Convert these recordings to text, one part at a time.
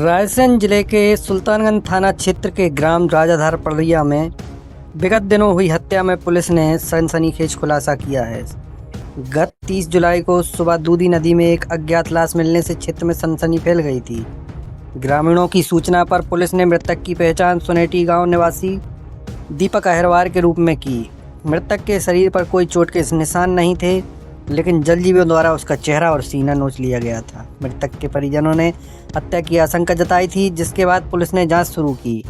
रायसेन जिले के सुल्तानगंज थाना क्षेत्र के ग्राम राजाधार पड़रिया में विगत दिनों हुई हत्या में पुलिस ने सनसनीखेज खुलासा किया है। गत 30 जुलाई को सुबह दूधी नदी में एक अज्ञात लाश मिलने से क्षेत्र में सनसनी फैल गई थी। ग्रामीणों की सूचना पर पुलिस ने मृतक की पहचान सुनेटी गांव निवासी दीपक अहिरवार के रूप में की। मृतक के शरीर पर कोई चोट के निशान नहीं थे, लेकिन जलजीवियों द्वारा उसका चेहरा और सीना नोच लिया गया था। मृतक के परिजनों ने हत्या की आशंका जताई थी, जिसके बाद पुलिस ने जांच शुरू की।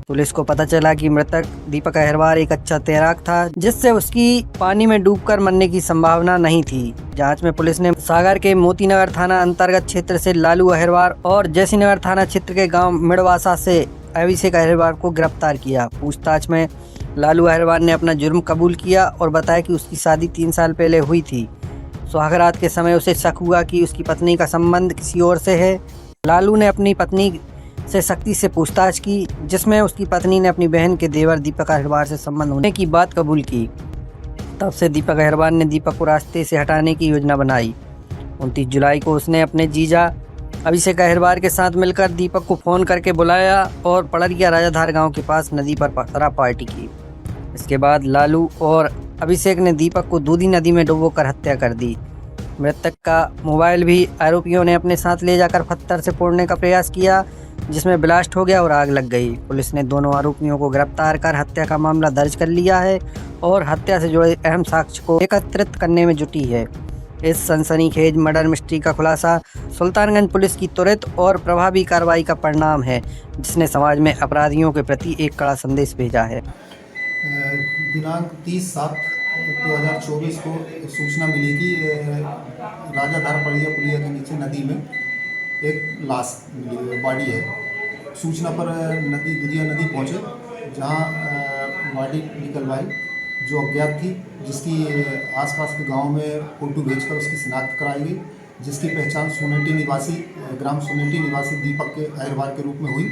पुलिस को पता चला कि मृतक दीपक अहिरवार एक अच्छा तैराक था, जिससे उसकी पानी में डूबकर मरने की संभावना नहीं थी। जांच में पुलिस ने सागर के मोतीनगर थाना अंतर्गत क्षेत्र से लालू अहिरवार और जयसिंहनगर थाना क्षेत्र के गांव मिड़वासा से अभिषेक अहिरवार को गिरफ्तार किया। पूछताछ में लालू अहिरवार ने अपना जुर्म कबूल किया और बताया कि उसकी शादी 3 साल पहले हुई थी। सुहागरात के समय उसे शक हुआ कि उसकी पत्नी का संबंध किसी और से है। लालू ने अपनी पत्नी से सख्ती से पूछताछ की, जिसमें उसकी पत्नी ने अपनी बहन के देवर दीपक अहिरवार से संबंध होने की बात कबूल की। तब से दीपक अहिरवार ने दीपक को रास्ते से हटाने की योजना बनाई। 29 जुलाई को उसने अपने जीजा अभिषेक अहिरवार के साथ मिलकर दीपक को फ़ोन करके बुलाया और पड़रिया राजाधार गांव के पास नदी पर शराब पार्टी की। इसके बाद लालू और अभिषेक ने दीपक को दूधी नदी में डुबोकर हत्या कर दी। मृतक का मोबाइल भी आरोपियों ने अपने साथ ले जाकर पत्थर से फोड़ने का प्रयास किया, जिसमें ब्लास्ट हो गया और आग लग गई। पुलिस ने दोनों आरोपियों को गिरफ्तार कर हत्या का मामला दर्ज कर लिया है और हत्या से जुड़े अहम साक्ष्य को एकत्रित करने में जुटी है। इस सनसनीखेज मर्डर मिस्ट्री का खुलासा सुल्तानगंज पुलिस की त्वरित और प्रभावी कार्रवाई का परिणाम है, जिसने समाज में अपराधियों के प्रति एक कड़ा संदेश भेजा है। दिनांक 30/7/2024 को सूचना मिली कि राजाधार पड़रिया पुलिया के नीचे नदी में एक लाश मिली बॉडी है। सूचना पर दुधिया नदी पहुंचे, जहां बॉडी निकलवाई जो अज्ञात थी, जिसकी आसपास के गांव में फोटो भेजकर उसकी शिनाख्त कराई गई, जिसकी पहचान ग्राम सुनेटी निवासी दीपक के अहिरवार के रूप में हुई,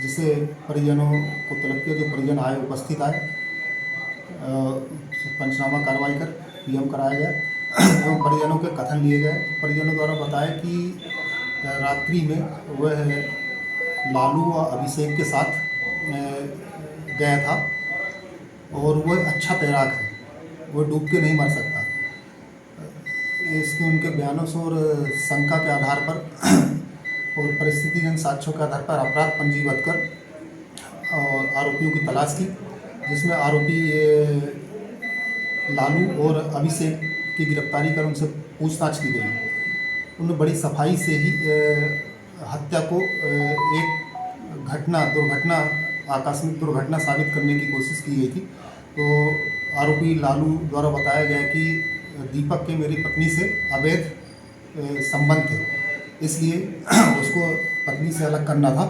जिसे परिजनों को तलब किया। जो परिजन आए, उपस्थित आए, पंचनामा कार्रवाई कर पीएम कराया गया एवं परिजनों के कथन लिए गए। परिजनों द्वारा बताया कि रात्रि में वह लालू व अभिषेक के साथ गया था और वह अच्छा तैराक है, वह डूब के नहीं मर सकता। इसके उनके बयानों से और शंका के आधार पर और परिस्थितिजन्य साक्ष्यों के आधार पर अपराध पंजीबद्ध कर और आरोपियों की तलाश की, जिसमें आरोपी लालू और अभिषेक की गिरफ्तारी कर उनसे पूछताछ की गई। उन्होंने बड़ी सफाई से ही हत्या को एक आकस्मिक दुर्घटना साबित करने की कोशिश की गई थी। तो आरोपी लालू द्वारा बताया गया कि दीपक के मेरी पत्नी से अवैध संबंध थे, इसलिए उसको पत्नी से अलग करना था।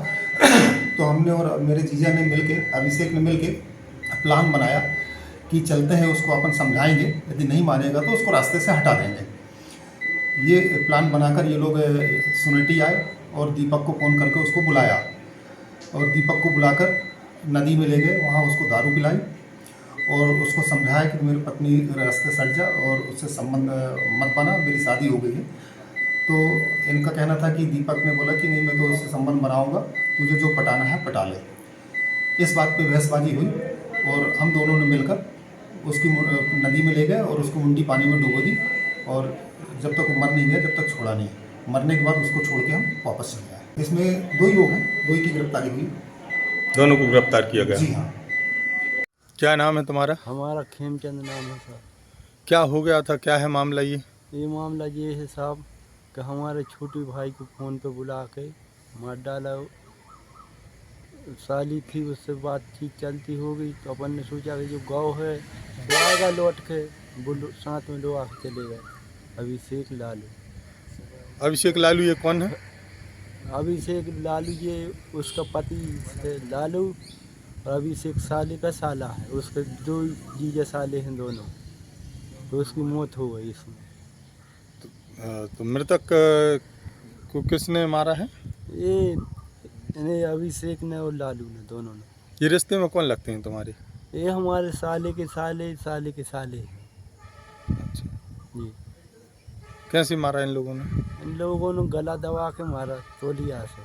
तो हमने और मेरे जीजा ने अभिषेक ने मिलके प्लान बनाया कि चलते हैं, उसको अपन समझाएंगे, यदि नहीं मानेगा तो उसको रास्ते से हटा देंगे। ये प्लान बनाकर ये लोग सुनेटी आए और दीपक को फ़ोन करके उसको बुलाया और दीपक को बुलाकर नदी में ले गए। वहाँ उसको दारू पिलाई और उसको समझाया कि मेरी पत्नी रास्ते से हट जा और उससे संबंध मत बना, मेरी शादी हो गई है। तो इनका कहना था कि दीपक ने बोला कि नहीं, मैं तो उससे संबंध बनाऊंगा, तुझे जो पटाना है पटा ले। इस बात पे बहसबाजी हुई और हम दोनों ने मिलकर उसकी नदी में ले गए और उसको मुंडी पानी में डुबो दी और जब तक वो मर नहीं गया, जब तक छोड़ा नहीं। मरने के बाद उसको छोड़ के हम वापस चले आए। इसमें 2 ही लोग हैं, 2 ही की गिरफ्तारी हुई। दोनों को गिरफ्तार किया गया? जी हाँ। क्या नाम है तुम्हारा? हमारा खेमचंद नाम है साहब। क्या हो गया था, क्या है मामला? ये मामला ये है साहब कि हमारे छोटे भाई को फ़ोन पे बुला के मार डाला। साली थी, उससे बातचीत चलती हो गई, तो अपन ने सोचा कि जो गाँव है वो आएगा लौट के, वो साथ में लोग आके चले गए। अभिषेक लालू ये कौन है? अभिषेक लालू ये उसका पति है लालू, और अभिषेक साले का साला है। उसके 2 जीजा साले हैं दोनों, तो उसकी मौत हो गई इसमें। तो मृतक को किसने मारा है? ये अभिषेक ने और लालू ने, दोनों ने। ये रिश्ते में कौन लगते हैं तुम्हारे? ये हमारे साले के साले के साले हैं। अच्छा जी। कैसे मारा इन लोगों ने? इन लोगों ने गला दबा के मारा तौलिया से।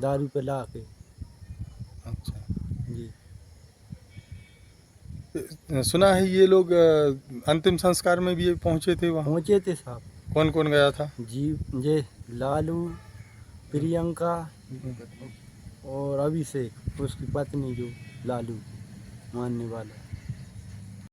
दारू पिला के। अच्छा। जी सुना है ये लोग अंतिम संस्कार में भी पहुँचे थे वहाँ? पहुँचे थे साहब। कौन कौन गया था? जी ये लालू, प्रियंका और अभिषेक, उसकी पत्नी जो लालू मानने वाला।